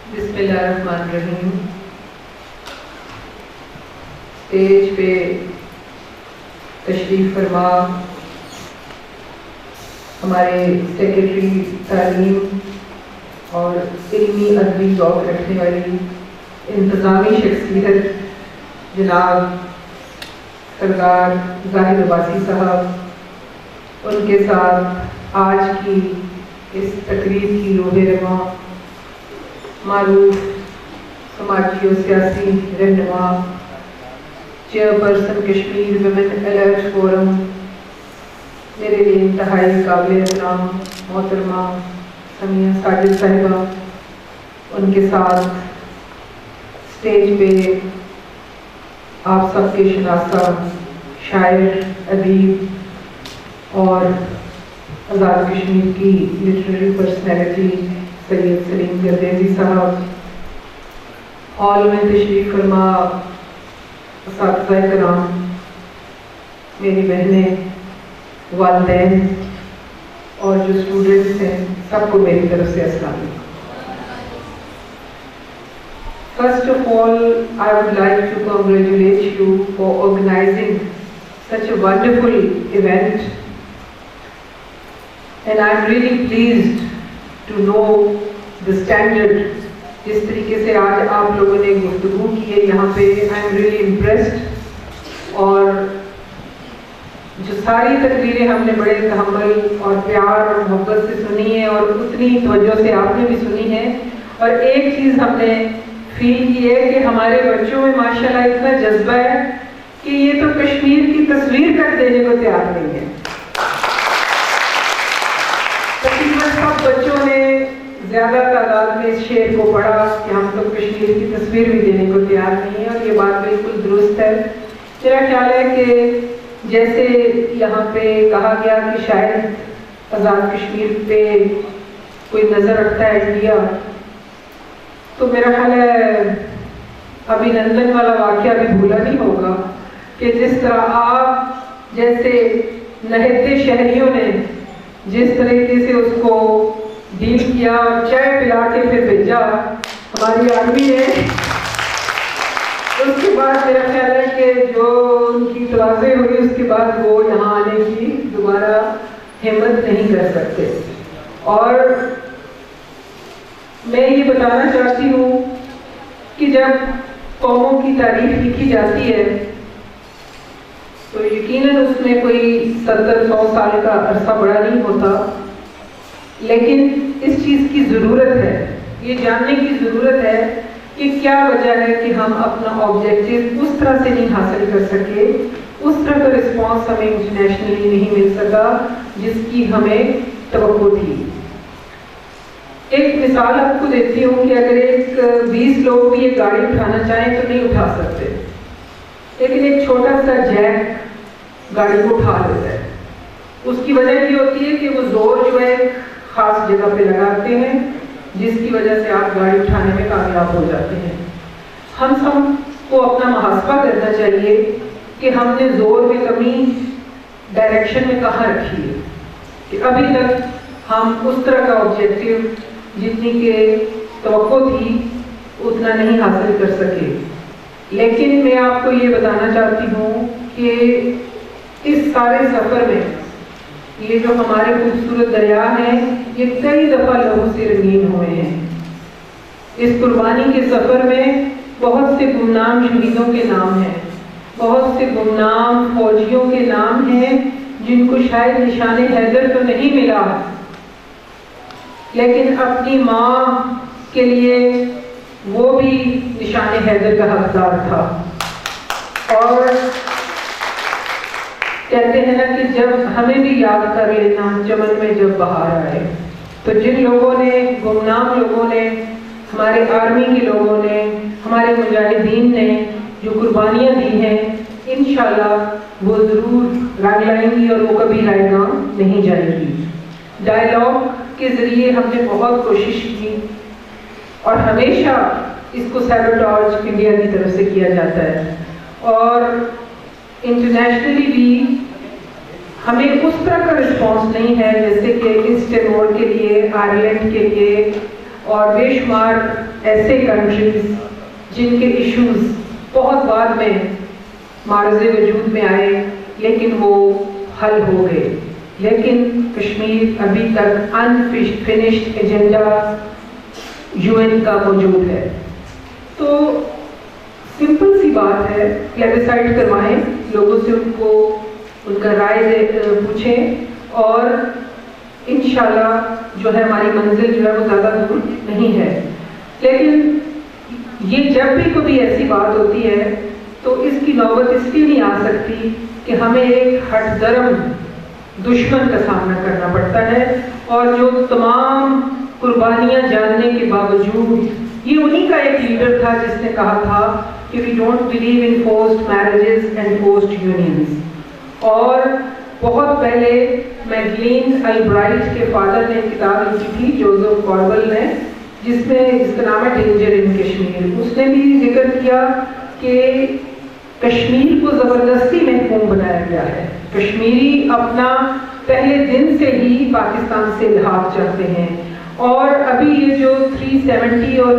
بسم اللہ الرحمن الرحیم. اسٹیج پہ تشریف فرما ہمارے سیکرٹری تعلیم اور علمی ادبی ذوق رکھنے والی انتظامی شخصیت جناب سردار ظاہر عباسی صاحب، ان کے ساتھ آج کی اس تقریب کی روح رواں معروف سماجی و سیاسی رہنما، chairperson Kashmir women alert forum, میرے لیے انتہائی قابل احترام محترمہ سمیہ ساجد صاحبہ، ان کے ساتھ اسٹیج پہ آپ سب کے شناسہ شاعر، ادیب اور آزاد کشمیر کی لٹریری پرسنالٹی سید سلیم گردیزی صاحب، ہال میں تشریف فرما اساتذہ کرام، میری بہنیں، والدین اور جو اسٹوڈنٹس ہیں، سب کو میری طرف سے السلام علیکم. First of all, I would like to congratulate you for organizing such a wonderful event, and I am really pleased to know the standard. جس طریقے سے آج آپ لوگوں نے گفتگو کی ہے یہاں پہ، I am really impressed. اور جو ساری تقریریں ہم نے بڑے تحمل اور پیار اور محبت سے سنی ہے اور اتنی توجہ سے آپ نے بھی سنی ہے. اور ایک چیز ہم نے فیل کی ہے کہ ہمارے بچوں میں ماشاءاللہ اتنا جذبہ ہے کہ یہ تو کشمیر کی تصویر کر دینے کو تیار نہیں ہے. تقریباً سب بچوں نے زیادہ تعداد میں اس شعر کو پڑھا کہ ہم تو کشمیر کی تصویر بھی دینے کو تیار نہیں ہے، اور یہ بات بالکل درست ہے. میرا خیال ہے کہ جیسے یہاں پہ کہا گیا کہ شاید آزاد کشمیر پہ کوئی نظر رکھتا ہے انڈیا، تو میرا خیال ہے ابھی نندن والا واقعہ بھی بھولا نہیں ہوگا کہ جس طرح آپ جیسے نہتے شہریوں نے جس طریقے سے اس کو ڈیل کیا اور چائے پلا کے پھر بھیجا ہماری آرمی نے، اس کے بعد میرا خیال ہے کہ جو ان کی توازے ہوئی اس کے بعد وہ یہاں آنے کی دوبارہ ہمت نہیں کر سکتے. اور میں یہ بتانا چاہتی ہوں کہ جب قوموں کی تاریخ لکھی جاتی ہے تو یقیناً اس میں کوئی 70-100 سال کا عرصہ بڑا نہیں ہوتا، لیکن اس چیز کی ضرورت ہے، یہ جاننے کی ضرورت ہے کہ کیا وجہ ہے کہ ہم اپنا آبجیکٹیو اس طرح سے نہیں حاصل کر سکے، اس طرح کا رسپانس ہمیں انٹرنیشنلی نہیں مل سکا جس کی ہمیں توقع تھی. ایک مثال آپ کو دیتی ہوں کہ اگر ایک 20 لوگ بھی ایک گاڑی اٹھانا چاہیں تو نہیں اٹھا سکتے، لیکن ایک چھوٹا سا جیک گاڑی کو اٹھا لیتا ہے. اس کی وجہ یہ ہوتی ہے کہ وہ زور جو ہے خاص جگہ پہ لگاتے ہیں جس کی وجہ سے آپ گاڑی اٹھانے میں کامیاب ہو جاتے ہیں. ہم سب کو اپنا محاسبہ کرنا چاہیے کہ ہم نے زور میں کمی ڈائریکشن میں کہاں رکھی ہے کہ ابھی تک ہم اس طرح کا آبجیکٹیو جتنی کہ توقع تھی اتنا نہیں حاصل کر سکے. لیکن میں آپ کو یہ بتانا چاہتی ہوں کہ اس سارے سفر میں یہ جو ہمارے خوبصورت دریا ہیں یہ کئی دفعہ لہو سے رنگین ہوئے ہیں. اس قربانی کے سفر میں بہت سے گمنام شہیدوں کے نام ہیں، بہت سے گمنام فوجیوں کے نام ہیں جن کو شاید نشان حیدر تو نہیں ملا، لیکن اپنی ماں کے لیے وہ بھی نشان حیدر کا حقدار تھا. اور کہتے ہیں نا کہ جب ہمیں بھی یاد کر لینا چمن میں جب بہار آئے. تو جن لوگوں نے، گمنام لوگوں نے، ہمارے آرمی کے لوگوں نے، ہمارے مجاہدین نے جو قربانیاں دی ہیں، انشاءاللہ وہ ضرور رنگ لائیں گی اور وہ کبھی رائے گاں نہیں جائے گی. ڈائلاگ کے ذریعے ہم نے بہت کوشش کی اور ہمیشہ اس کو سیبوٹاج انڈیا کی طرف سے کیا جاتا ہے، اور انٹرنیشنلی بھی ہمیں اس طرح کا رسپانس نہیں ہے جیسے کہ ایسٹ ٹیمور کے لیے، آئرلینڈ کے لیے، اور بے شمار ایسے کنٹریز جن کے ایشوز بہت بعد میں معرض وجود میں آئے لیکن وہ حل ہو گئے، لیکن کشمیر ابھی تک انفنشڈ ایجنڈا UN کا موجود ہے۔ تو سمپل سی بات ہے، پلیبیسائٹ کروائیں، لوگوں سے ان کا رائے پوچھیں، اور انشاءاللہ جو ہے ہماری منزل جو ہے وہ زیادہ دور نہیں ہے۔ لیکن یہ جب بھی کبھی ایسی بات ہوتی ہے تو اس کی نوبت اس لیے نہیں آ سکتی کہ ہمیں ایک ہٹ درم دشمن کا سامنا کرنا پڑتا ہے، اور جو تمام قربانیاں جاننے کے باوجود یہ انہی کا ایک لیڈر تھا جس نے کہا تھا کہ we don't believe in forced marriages and forced unions۔ اور بہت پہلے میگلین البرائٹ کے فادر نے کتاب لکھی تھی، جوزف کاربل نے، جس میں اس کا نام ہے ڈینجر ان کشمیر۔ اس نے بھی ذکر کیا کہ کشمیر کو زبردستی محکوم بنایا گیا ہے، کشمیری اپنا پہلے دن سے ہی پاکستان سے الحاق چاہتے ہیں، اور ابھی یہ جو 370 اور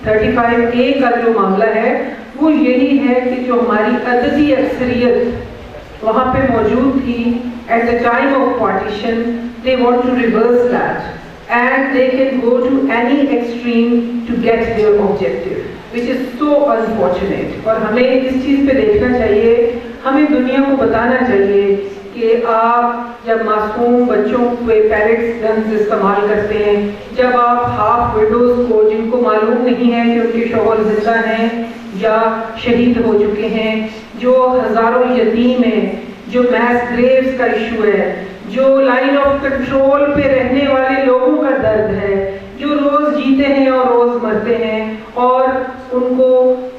35A کا جو معاملہ ہے وہ یہی ہے کہ جو ہماری عددی اکثریت وہاں پہ موجود تھی at the time of partition, they want to reverse that and they can go to any extreme to get their objective, which is so unfortunate۔ اور ہمیں اس چیز پہ دیکھنا چاہیے، ہمیں دنیا کو بتانا چاہیے کہ آپ جب معصوم بچوں پہ پیلٹس گنز استعمال کرتے ہیں، جب آپ ہاف وڈوز کو جن کو معلوم نہیں ہے کہ ان کے شوہر زندہ ہیں یا شہید ہو چکے ہیں، جو ہزاروں یتیم ہیں، جو میس گریوز کا ایشو ہے، جو لائن آف کنٹرول پہ رہنے والے لوگوں کا درد ہے، جو روز جیتے ہیں اور روز مرتے ہیں، اور ان کو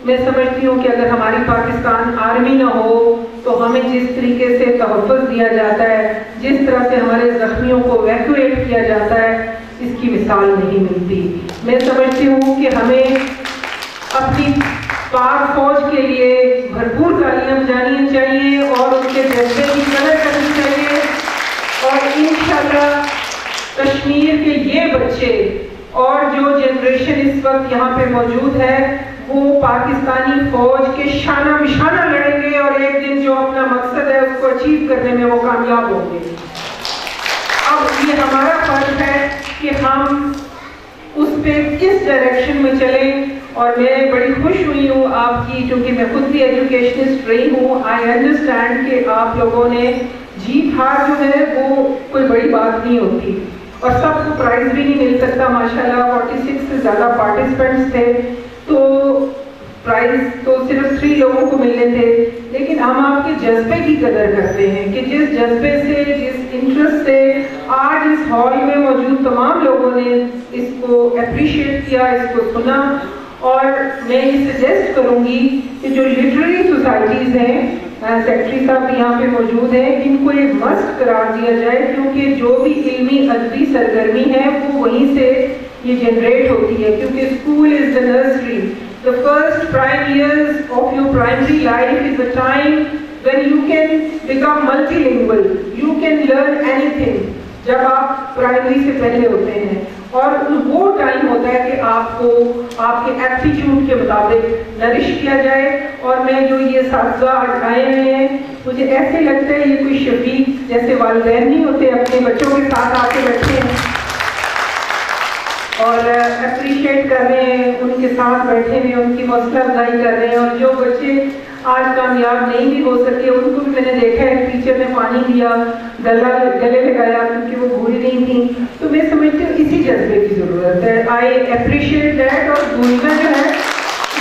میں سمجھتی ہوں کہ اگر ہماری پاکستان آرمی نہ ہو تو ہمیں جس طریقے سے تحفظ دیا جاتا ہے، جس طرح سے ہمارے زخمیوں کو ایویکویٹ کیا جاتا ہے، اس کی مثال نہیں ملتی۔ میں سمجھتی ہوں کہ ہمیں اپنی پاک فوج کے لیے بھرپور تالیاں بجانی چاہیے اور اس کے جذبے کی قدر کرنی چاہیے، اور انشاءاللہ کشمیر کے یہ بچے اور جو جنریشن اس وقت یہاں پہ موجود ہے وہ پاکستانی فوج کے شانہ بشانہ لڑیں گے، اور ایک دن جو اپنا مقصد ہے اس کو اچیو کرنے میں وہ کامیاب ہوں گے۔ اب یہ ہمارا فرض ہے کہ ہم اس پہ کس ڈائریکشن میں چلیں، اور میں بڑی خوش ہوئی ہوں آپ کی، چونکہ میں خود بھی ایجوکیشنسٹ رہی ہوں، آئی انڈرسٹینڈ کہ آپ لوگوں نے جیت ہار جو ہے وہ کوئی بڑی بات نہیں ہوتی، اور سب کو پرائز بھی نہیں مل سکتا۔ ماشاءاللہ 46 سے زیادہ پارٹیسپینٹس تھے، تو پرائز تو صرف 3 لوگوں کو ملنے تھے، لیکن ہم آپ کے جذبے کی قدر کرتے ہیں کہ جس جذبے سے، جس انٹرسٹ سے آج اس ہال میں موجود تمام لوگوں نے اس کو اپریشیٹ کیا، اس کو سنا۔ اور میں یہ سجیسٹ کروں گی کہ جو لٹریری سوسائٹیز ہیں، سیکرٹری صاحب یہاں پہ موجود ہیں، ان کو یہ مسٹ قرار دیا جائے، کیونکہ جو بھی علمی ادبی سرگرمی ہے وہ وہیں سے یہ جنریٹ ہوتی ہے، کیونکہ school is the nursery. The first prime years of your primary life is a time when you can become multilingual, you can learn anything جب آپ پرائمری سے پہلے ہوتے ہیں، اور وہ ٹائم ہوتا ہے کہ آپ کو آپ کے ایپٹیچیوڈ کے مطابق نرش کیا جائے۔ اور میں جو یہ اساتذہ آئے ہوئے ہیں، مجھے ایسے لگتا ہے یہ کوئی شفیق جیسے والدین نہیں ہوتے، اپنے بچوں کے ساتھ آ کے بیٹھے ہیں اور اپریشیٹ کر رہے ہیں، ان کے ساتھ بیٹھے ہوئے ان کی حوصلہ افزائی کر رہے ہیں، اور جو بچے آج کامیاب نہیں بھی ہو سکے ان کو بھی میں نے دیکھا ہے، ٹیچر نے پانی دیا، گلے لگایا کیونکہ وہ بھول نہیں تھی۔ تو میں سمجھتی ہوں اسی جذبے کی ضرورت ہے، آئی اپریشیٹ دیٹ۔ اور بھولنا جو ہے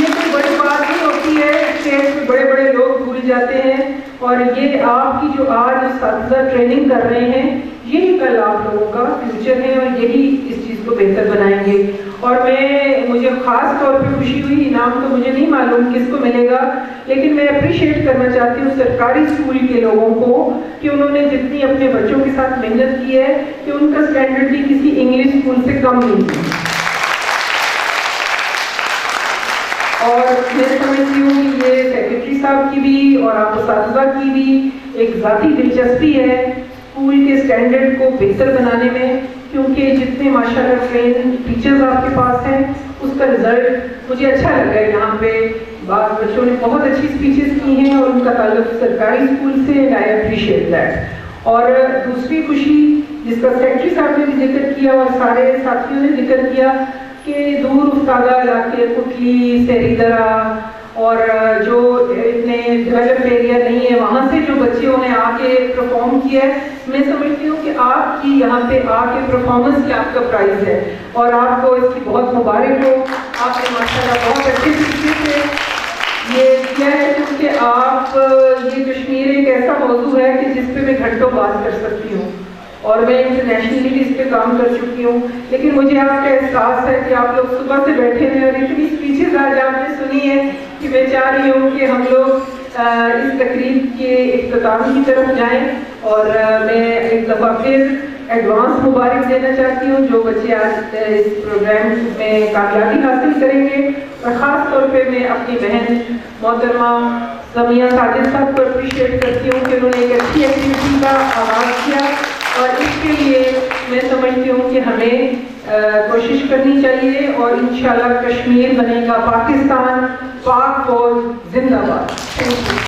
یہ کوئی بڑی بات نہیں ہوتی ہے، اسٹیج پہ بڑے بڑے لوگ بھول جاتے ہیں، اور یہ آپ کی جو آج اساتذہ ٹریننگ کر رہے ہیں یہی کل آپ لوگوں کا فیوچر ہے، اور یہی اس چیز کو بہتر بنائیں گے۔ اور مجھے خاص طور پہ خوشی ہوئی، انعام تو مجھے نہیں معلوم کس کو ملے گا، لیکن میں اپریشیٹ کرنا چاہتی ہوں سرکاری اسکول کے لوگوں کو کہ انہوں نے جتنی اپنے بچوں کے ساتھ محنت کی ہے کہ ان کا اسٹینڈرڈ بھی کسی انگلش اسکول سے کم نہیں ہے۔ اور میں سمجھتی ہوں کہ یہ سیکرٹری صاحب کی بھی اور آپ اساتذہ کی بھی ایک ذاتی دلچسپی ہے اسکول کے اسٹینڈرڈ کو بہتر بنانے میں، کیونکہ جتنے ماشاءاللہ ٹرین ٹیچرز آپ کے پاس ہیں اس کا رزلٹ مجھے اچھا لگا ہے. یہاں پہ بعض بچوں نے بہت اچھی اسپیچز کی ہیں اور ان کا تعلق سرکاری اسکول سے. I appreciate that. اور دوسری خوشی جس کا سیکرٹری صاحب نے بھی ذکر کیا اور سارے ساتھیوں نے ذکر کیا کہ دور افتادہ علاقے کٹلی سہری درہ اور جو اتنے ڈیولپ ایریا نہیں ہے وہاں سے جو بچوں نے آ کے پرفارم کیا ہے, میں سمجھتی ہوں کہ آپ کی یہاں پہ آ کے پرفارمنس ہی آپ کا پرائز ہے اور آپ کو اس کی بہت مبارک ہو. آپ نے ماشاءاللہ بہت اچھے طریقے سے یہ کیا ہے کیونکہ آپ یہ کشمیر ایک ایسا موضوع ہے کہ جس پہ میں گھنٹوں بات کر سکتی ہوں اور میں انٹرنیشنلی بھی اس پہ کام کر چکی ہوں. لیکن مجھے آپ کا احساس ہے کہ آپ لوگ صبح سے بیٹھے ہیں اور اتنی اسپیچز آج آپ نے سنی ہے کہ میں چاہ رہی ہوں کہ ہم لوگ اس تقریب کے اختتام کی طرف جائیں. اور میں ایک دفعہ پھر ایڈوانس مبارک دینا چاہتی ہوں جو بچے آج اس پروگرام میں کامیابی حاصل کریں گے. اور خاص طور پہ میں اپنی بہن محترمہ سمیہ ساجد صاحب کو اپریشیٹ کرتی ہوں کہ انہوں نے ایک اچھی ایکٹیویٹی کا آغاز کیا اور اس کے لیے میں سمجھتی ہوں کہ ہمیں کوشش کرنی چاہیے اور انشاءاللہ کشمیر بنے گا پاکستان. پاک فوج زندہ باد. Thank you.